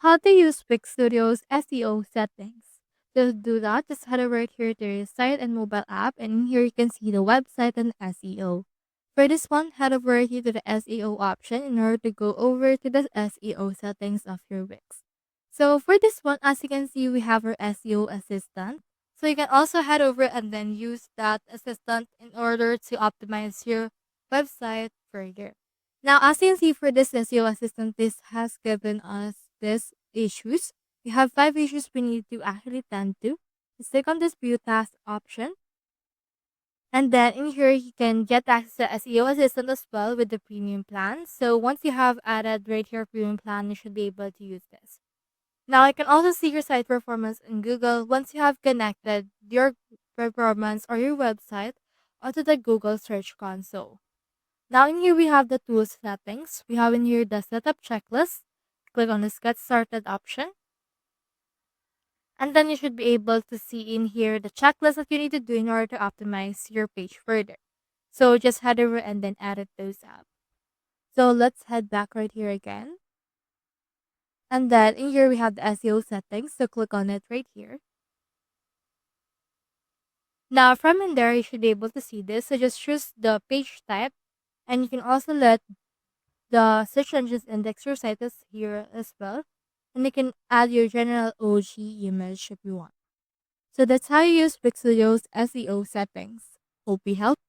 How to use Wix Studio's SEO settings. To do that, just head over here to your site and mobile app, and in here you can see the website and SEO. For this one, head over here to the SEO option in order to go over to the SEO settings of your Wix. So for this one, as you can see, we have our SEO assistant. So you can also head over and then use that assistant in order to optimize your website further. Now, as you can see for this SEO assistant, this has given us these issues. We have 5 issues we need to actually tend to. Just click on this view task option. And then in here, you can get access to SEO assistant as well with the premium plan. So once you have added right here premium plan, you should be able to use this. Now, I can also see your site performance in Google once you have connected your performance or your website onto the Google Search Console. Now in here we have the tools settings. We have in here the setup checklist. Click on this get started option. And then you should be able to see in here the checklist that you need to do in order to optimize your page further. So just head over and then edit those up. So let's head back right here again. And then in here we have the SEO settings. So click on it right here. Now from in there you should be able to see this. So just choose the page type, and you can also let the search engines index your site is here as well. And you can add your general OG image if you want. So that's how you use Wix Studio's SEO settings. Hope we helped.